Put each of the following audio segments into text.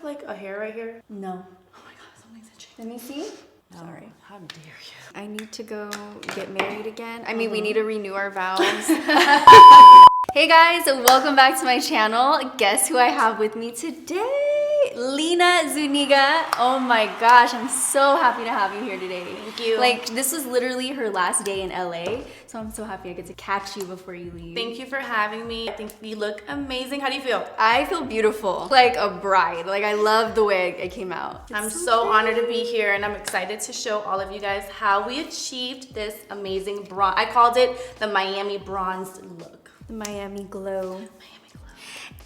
have like a hair right here? No. Oh my god, something's itching. Let me see. No, Sorry. How dare you? I need to go get married again. I mean, we need to renew our vows. Hey guys, welcome back to my channel. Guess who I have with me today? Lina Zuniga. Oh my gosh, I'm so happy to have you here today. Thank you. Like, this was literally her last day in LA, so I'm so happy I get to catch you before you leave. Thank you for having me. I think you look amazing. How do you feel? I feel beautiful, like a bride. Like, I love the way it came out. I'm so honored to be here, and I'm excited to show all of you guys how we achieved this amazing bronze. I called it the Miami bronze look. The Miami glow.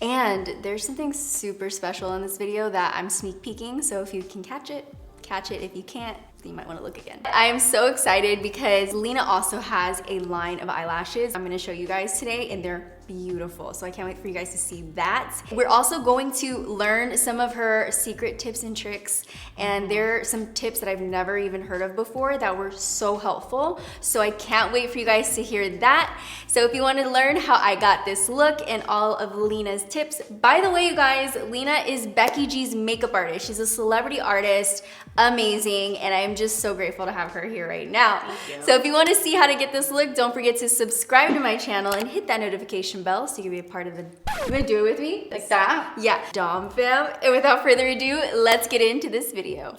And there's something super special in this video that I'm sneak peeking, so if you can catch it. If you can't, you might want to look again. I am so excited because Lina also has a line of eyelashes I'm going to show you guys today, and they're beautiful. So I can't wait for you guys to see that. We're also going to learn some of her secret tips and tricks, and there are some tips that I've never even heard of before that were so helpful. So I can't wait for you guys to hear that. So if you want to learn how I got this look and all of Lina's tips, by the way, you guys, Lina is Becky G's makeup artist. She's a celebrity artist, amazing, and I'm just so grateful to have her here right now. Thank you. So if you want to see how to get this look, don't forget to subscribe to my channel and hit that notification bell so you can be a part of the... You gonna do it with me? Like that? Yeah, Dom fam. And without further ado, let's get into this video.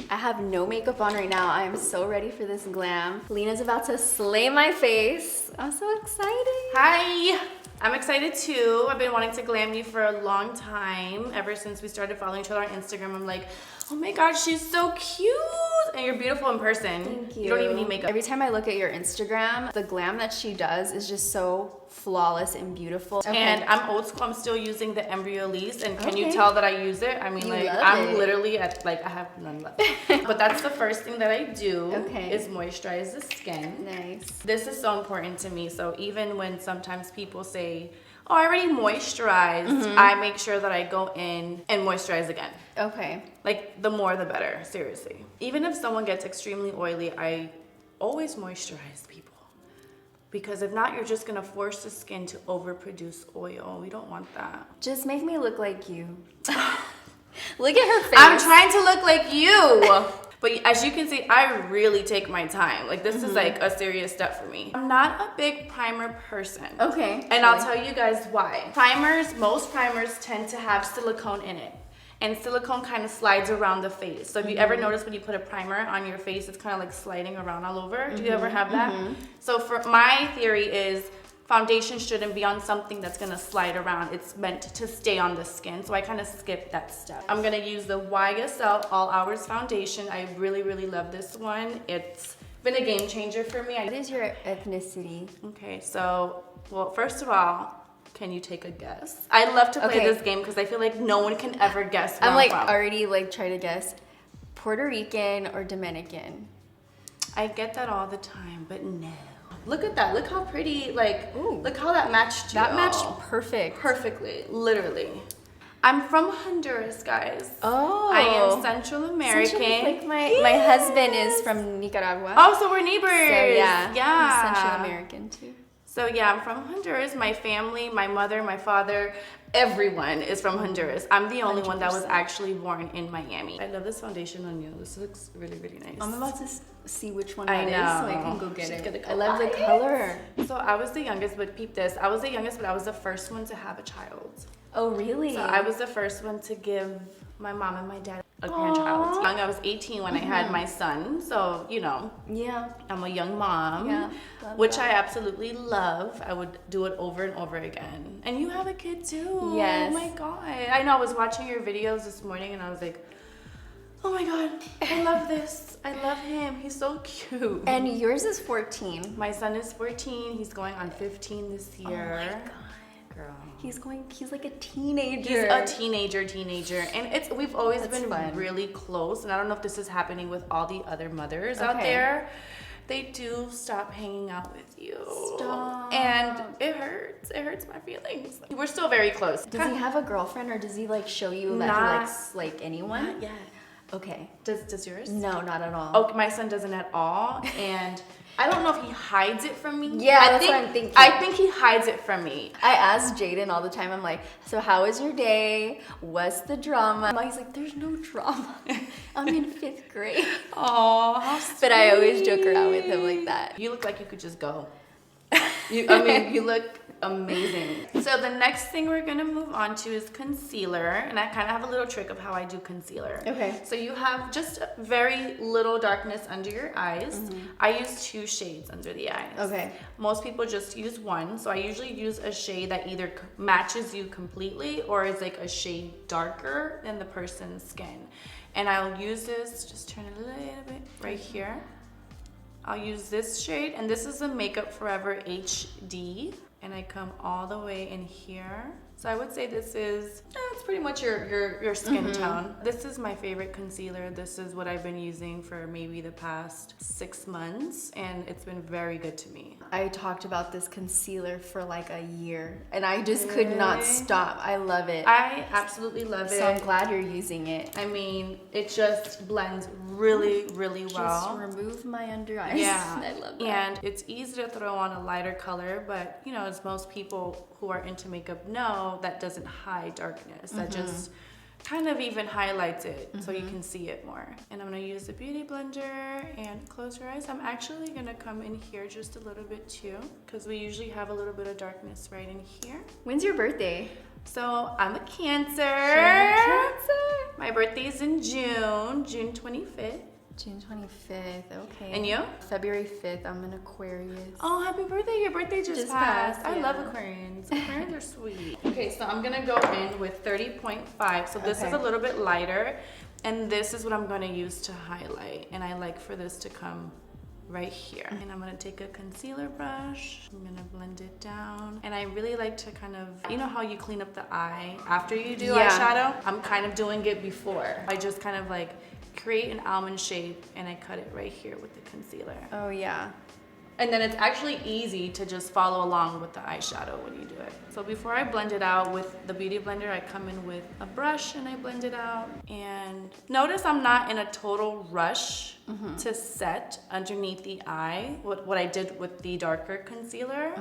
I have no makeup on right now. I am so ready for this glam. Lina's about to slay my face. I'm so excited. Hi. I'm excited too. I've been wanting to glam you for a long time. Ever since we started following each other on Instagram, I'm like, oh my god, she's so cute. And you're beautiful in person. Thank you. You don't even need makeup. Every time I look at your Instagram, the glam that she does is just so flawless and beautiful. Okay. And I'm old school. I'm still using the Embryolisse. And can you Okay. tell that I use it? I mean, You like, love I'm it. literally at, like, I have none left. But that's the first thing that I do. Okay. Is moisturize the skin. Nice. This is so important to me. So even when sometimes people say, oh, I already moisturized, I make sure that I go in and moisturize again. Okay. Like, the more the better, seriously. Even if someone gets extremely oily, I always moisturize people. Because if not, you're just gonna force the skin to overproduce oil. We don't want that. Just make me look like you. Look at her face. I'm trying to look like you. But as you can see, I really take my time. Like, this is like a serious step for me. I'm not a big primer person. Okay. And I'll tell you guys why. Primers, most primers tend to have silicone in it. And silicone kind of slides around the face. So if you ever notice when you put a primer on your face, it's kind of like sliding around all over. Do you ever have that? So for my theory is foundation shouldn't be on something that's gonna slide around. It's meant to stay on the skin. So I kind of skip that step. I'm gonna use the YSL All Hours Foundation. I really, really love this one. It's been a game changer for me. What is your ethnicity? Okay, so, well, first of all, can you take a guess? I love to play this game because I feel like no one can ever guess where I'm like from. already like trying to guess. Puerto Rican or Dominican? I get that all the time, but no. Look at that. Look how pretty, like, Ooh. look how that matched That you. matched perfect. Perfectly, literally. I'm from Honduras, guys. Oh. I am Central American. Like my husband is from Nicaragua. Oh, so we're neighbors. So yeah. Yeah. He's Central American too. So yeah, I'm from Honduras. My family, my mother, my father, everyone is from Honduras. I'm the only one that was actually born in Miami. I love this foundation on you. This looks really, really nice. I'm about to see which one I that is know. so I can go get She's it. gonna go I love the buy it. color. So I was the youngest, but peep this. I was the youngest, but I was the first one to have a child. Oh, really? So I was the first one to give my mom and my dad a grandchild. I was 18 when I had my son, so you know, Yeah. I'm a young mom, Yeah, love which that. I absolutely love. I would do it over and over again. And you have a kid too. Yes. Oh my god. I know. I was watching your videos this morning and I was like, oh my god, I love this. I love him. He's so cute. And yours is 14. My son is 14. He's going on 15 this year. Oh my god. Girl. He's like a teenager. He's a teenager, and we've always That's been fun. really close. And I don't know if this is happening with all the other mothers out Okay. there. They do stop hanging out with you. Stop. And it hurts. It hurts my feelings. We're still very close. Does he have a girlfriend or does he like show you that Not- he likes like anyone? Not yet. Okay. Does yours? No, not at all. Oh, my son doesn't at all. And I don't know if he hides it from me. Yeah, that's what I'm thinking. I think he hides it from me. I ask Jaden all the time, I'm like, so how was your day? What's the drama? He's like, there's no drama. I'm in 5th grade. Aw, how sweet. But I always joke around with him like that. You look like you could just go. You look amazing. So the next thing we're gonna move on to is concealer, and I kind of have a little trick of how I do concealer. Okay. So you have just very little darkness under your eyes. I use 2 shades under the eyes. Okay. Most people just use 1, so I usually use a shade that either matches you completely or is like a shade darker than the person's skin. And I'll use this, just turn it a little bit right here. I'll use this shade, and this is the Makeup Forever HD, and I come all the way in here. So I would say this is, it's pretty much your skin tone. This is my favorite concealer. This is what I've been using for maybe the past 6 months, and it's been very good to me. I talked about this concealer for like a year, and I just could not stop. I love it. I absolutely love it. So I'm glad you're using it. I mean, it just blends really, really well. Just remove my under eyes. Yeah. I love that. And it's easy to throw on a lighter color, but you know, as most people who are into makeup know, that doesn't hide darkness. That just kind of even highlights it so you can see it more. And I'm gonna use the Beauty Blender and close your eyes. I'm actually gonna come in here just a little bit too, because we usually have a little bit of darkness right in here. When's your birthday? So I'm a Cancer. Cancer. My birthday is in June 25th. June 25th, okay. And you? February 5th, I'm an Aquarius. Oh, happy birthday. Your birthday just passed. I yeah. love Aquarians. Aquarians are sweet. Okay, so I'm gonna go in with 30.5. So this is a little bit lighter, and this is what I'm gonna use to highlight. And I like for this to come right here. And I'm gonna take a concealer brush. I'm gonna blend it down. And I really like to kind of, you know how you clean up the eye after you do eyeshadow? I'm kind of doing it before. I just kind of like create an almond shape, and I cut it right here with the concealer. Oh yeah. And then it's actually easy to just follow along with the eyeshadow when you do it. So before I blend it out with the Beauty Blender, I come in with a brush and I blend it out. And notice I'm not in a total rush to set underneath the eye, what I did with the darker concealer,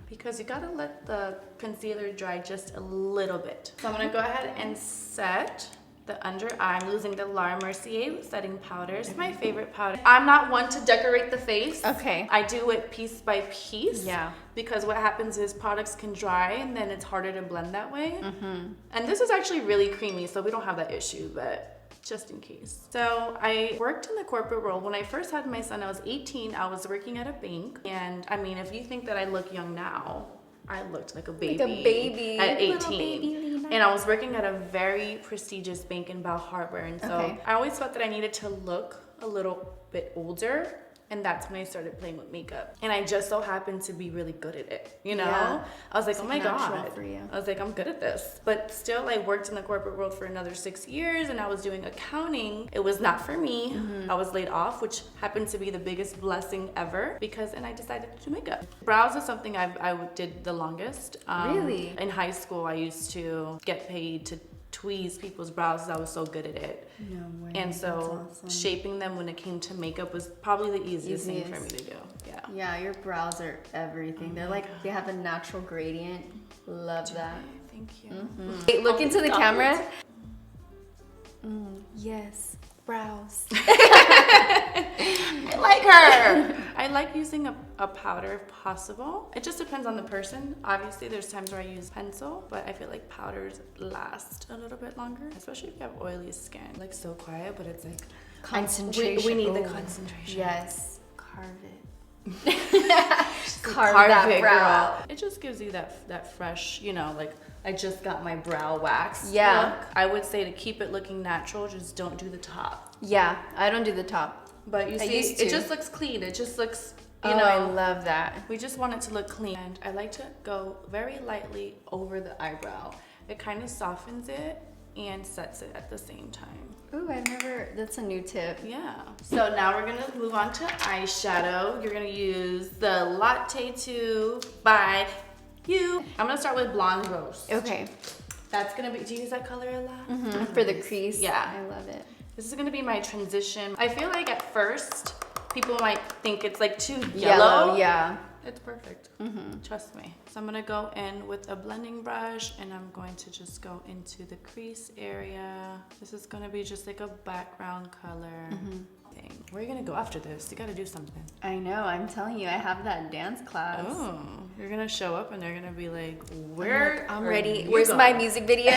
because you gotta let the concealer dry just a little bit. So I'm gonna go ahead and set the under eye. I'm using the Mercier setting powder. It's my favorite powder. I'm not one to decorate the face. Okay. I do it piece by piece. Yeah. Because what happens is products can dry and then it's harder to blend that way. And this is actually really creamy, so we don't have that issue, but just in case. So I worked in the corporate world. When I first had my son, I was 18. I was working at a bank. And I mean, if you think that I look young now, I looked like a baby. Like a baby. At 18. Little baby Lina. And I was working at a very prestigious bank in Bal Harbor. And so I always felt that I needed to look a little bit older. And that's when I started playing with makeup. And I just so happened to be really good at it, you know? Yeah. I was like, It's oh like my natural God. for you. I was like, I'm good at this. But still, I worked in the corporate world for another 6 years and I was doing accounting. It was not for me. I was laid off, which happened to be the biggest blessing ever and I decided to do makeup. Brows is something I did the longest. Really? In high school, I used to get paid to tweeze people's brows because I was so good at it. No way. And so That's awesome. shaping them when it came to makeup was probably the easiest thing for me to do. Yeah. Yeah, your brows are everything. They're like, they have a natural gradient. Love that. Thank you. Hey, look into the camera. Yes, brows. I like her. I like using a powder if possible. It just depends on the person. Obviously, there's times where I use pencil, but I feel like powders last a little bit longer, especially if you have oily skin. Like so quiet, but it's like Concentration. We need the concentration. Yes. Carve it. Carve that it, brow. girl. It just gives you that fresh, you know, like I just got my brow waxed. Yeah. Look. I would say to keep it looking natural, just don't do the top. Yeah, I don't do the top. But you see, it just looks clean. It just looks, you know. I love that. We just want it to look clean. And I like to go very lightly over the eyebrow. It kind of softens it and sets it at the same time. Ooh, that's a new tip. Yeah. So now we're gonna move on to eyeshadow. You're gonna use the Latte 2 by You. I'm gonna start with Blonde Rose. Okay. That's gonna be, do you use that color a lot? For the crease. Yeah. I love it. This is gonna be my transition. I feel like at first, people might think it's like too yellow. Yeah. It's perfect. Trust me. So I'm gonna go in with a blending brush and I'm going to just go into the crease area. This is gonna be just like a background color thing. Where are you gonna go after this? You gotta do something. I know, I'm telling you, I have that dance class. Oh, you're gonna show up and they're gonna be like, where I'm ready. Where's my music video?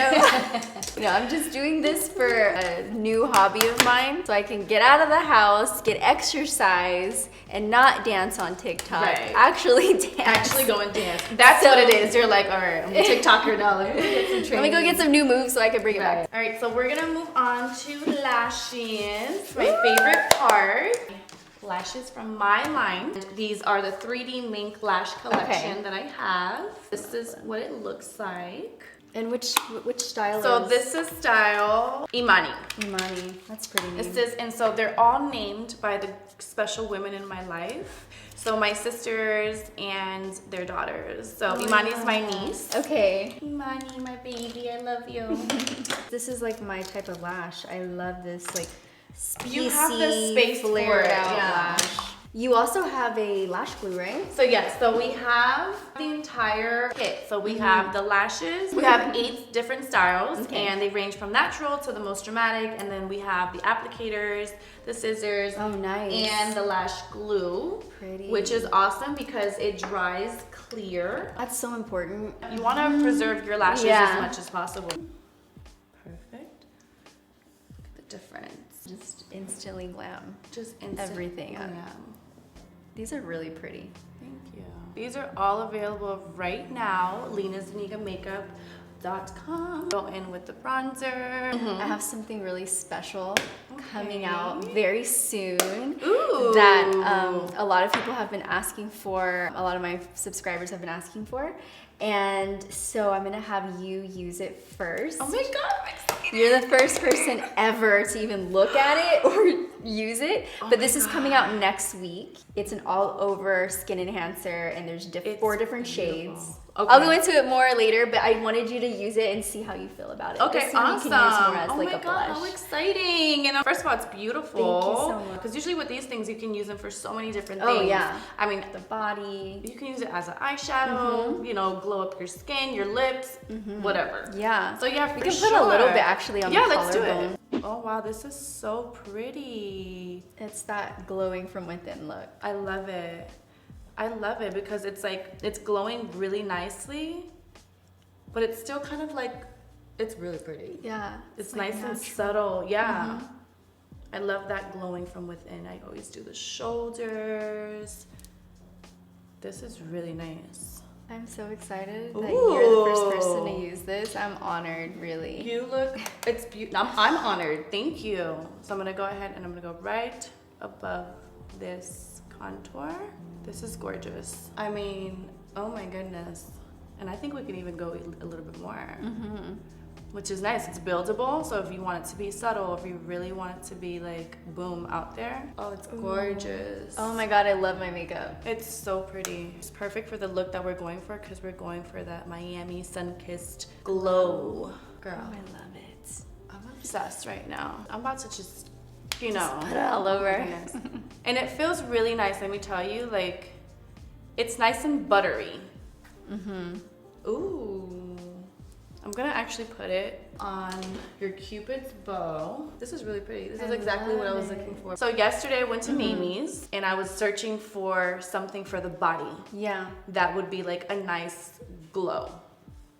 No, I'm just doing this for a new hobby of mine so I can get out of the house, get exercise, and not dance on TikTok. Right. Actually dance. Actually go and dance. That's what it is. You're like, all right, I'm a TikToker now. Let me get some training. Let me go get some new moves so I can bring it back. All right, so we're gonna move on to lashes. My favorite part. Lashes from my line. These are the 3D Mink lash collection that I have. This is what it looks like. And which style So is? this is style Imani. Imani. That's pretty name. This is, and so they're all named by the special women in my life. So my sisters and their daughters. So Imani is my niece. Okay. Imani, my baby, I love you. This is like my type of lash. I love this like You have the space for flared it, out yeah. lash. You also have a lash glue, right? So yes, so we have the entire kit. So we have the lashes. We have 8 different styles and they range from natural to the most dramatic. And then we have the applicators, the scissors, and the lash glue. Pretty. Which is awesome because it dries clear. That's so important. You want to preserve your lashes as much as possible. Perfect. Look at the difference. Just instantly glam. Just instant everything. glam. These are really pretty. Thank you. These are all available right now. LinaZunigaMakeup.com. Go in with the bronzer. I have something really special coming out very soon. Ooh. That a lot of people have been asking for. A lot of my subscribers have been asking for. And so I'm gonna have you use it first. Oh my God, I'm excited. You're the first person ever to even look at it or use it. But this is coming out next week. It's an all-over skin enhancer and there's 4 different shades. Okay. I'll go into it more later, but I wanted you to use it and see how you feel about it. Okay, awesome. awesome. You can use more as oh like my a God, blush. how exciting. And first of all, it's beautiful. Thank you so much. Because usually with these things, you can use them for so many different things. Oh yeah. I mean, the body. You can use it as an eyeshadow, you know, glow up your skin, your lips, whatever. Yeah. So yeah, we can put a little bit actually on the collarbone. let's do it. Oh wow, this is so pretty. It's that glowing from within look. I love it. I love it because it's like, it's glowing really nicely, but it's still kind of like, it's really pretty. Yeah. It's like nice natural. and subtle, yeah. I love that glowing from within. I always do the shoulders. This is really nice. I'm so excited that you're the first person to use this. I'm honored, really. You look, it's beautiful. I'm honored, thank you. So I'm gonna go ahead and I'm gonna go right above this contour. This is gorgeous. I mean, oh my goodness. And I think we can even go a little bit more, which is nice. It's buildable. So if you want it to be subtle, if you really want it to be like boom out there. Oh, it's gorgeous. Oh my God, I love my makeup. It's so pretty. It's perfect for the look that we're going for because we're going for that Miami sun-kissed glow. Girl, I love it. I'm obsessed right now. I'm about to just, you know. Put it all over. And it feels really nice, let me tell you. Like, it's nice and buttery. Ooh. I'm gonna actually put it on your Cupid's bow. This is really pretty. This is exactly what I was looking for. So yesterday I went to Mamie's and I was searching for something for the body. Yeah. That would be like a nice glow.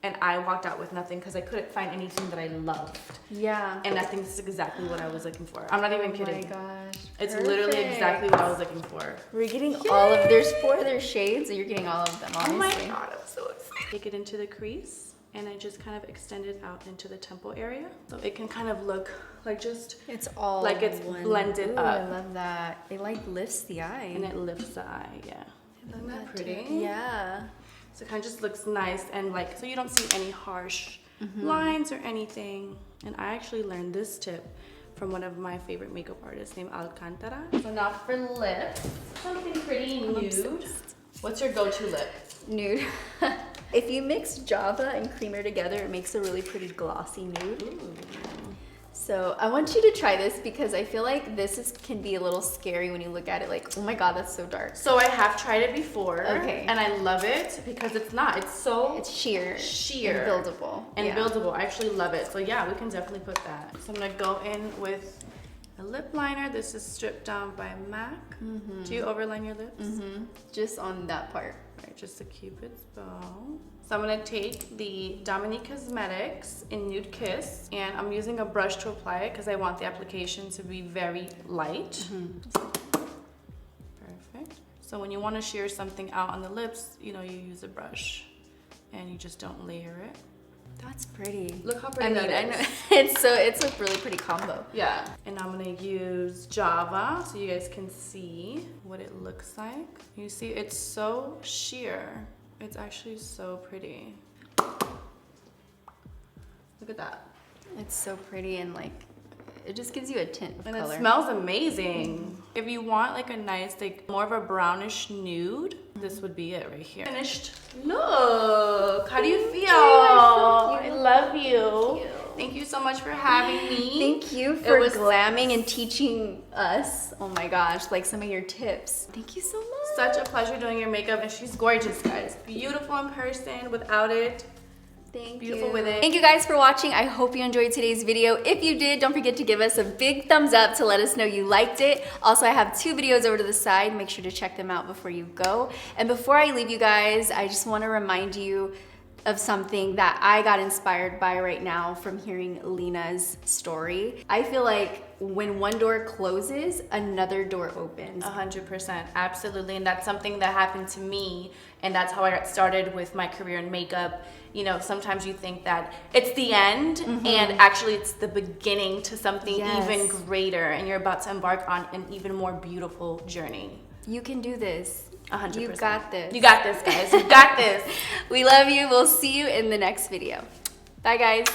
And I walked out with nothing because I couldn't find anything that I loved. Yeah. And I think this is exactly what I was looking for. I'm not even kidding. Oh my gosh. It's literally exactly what I was looking for. We're getting all of, there's 4 other shades, and you're getting all of them, honestly. Oh my God, I'm so excited. Take it into the crease, and I just kind of extend it out into the temple area. So it can kind of look like just, it's all like it's blended up. I love that. It like lifts the eye. And it lifts the eye, yeah. Isn't that pretty? Yeah. So it kind of just looks nice and like, so you don't see any harsh lines or anything. And I actually learned this tip from one of my favorite makeup artists named Alcantara. So now for lips, something pretty nude. What's your go-to lip? Nude. If you mix Java and creamer together, it makes a really pretty glossy nude. Ooh. So I want you to try this because I feel like can be a little scary when you look at it like, oh my God, that's so dark. So I have tried it before. Okay. And I love it because it's sheer. And buildable. And buildable. I actually love it. So yeah, we can definitely put that. So I'm gonna go in with a lip liner. This is Stripped Down by MAC. Do you overline your lips? Just on that part. Right, just a Cupid's bow. So I'm gonna take the Dominique Cosmetics in Nude Kiss, and I'm using a brush to apply it because I want the application to be very light. Perfect. So when you want to sheer something out on the lips, you know, you use a brush, and you just don't layer it. That's pretty. Look how pretty that is. I know. It's a really pretty combo. Yeah. And I'm gonna use Java so you guys can see what it looks like. You see, it's so sheer. It's actually so pretty. Look at that. It's so pretty and like, it just gives you a tint of color. And it smells amazing. If you want like a nice, like more of a brownish nude, this would be it right here. Finished look. How do you feel? I love you. Thank you so much for having me. Thank you for glamming and teaching us. Oh my gosh, like some of your tips. Thank you so much. Such a pleasure doing your makeup, and she's gorgeous, guys. Beautiful in person, without it. Beautiful with it. Thank you guys for watching. I hope you enjoyed today's video. If you did, don't forget to give us a big thumbs up to let us know you liked it. Also, I have 2 videos over to the side. Make sure to check them out before you go. And before I leave you guys, I just want to remind you of something that I got inspired by right now from hearing Lina's story. I feel like when one door closes, another door opens. 100%, absolutely. And that's something that happened to me, and that's how I got started with my career in makeup. You know, sometimes you think that it's the end, and actually it's the beginning to something even greater, and you're about to embark on an even more beautiful journey. You can do this. 100%. You got this. You got this, guys. You got this. We love you. We'll see you in the next video. Bye, guys.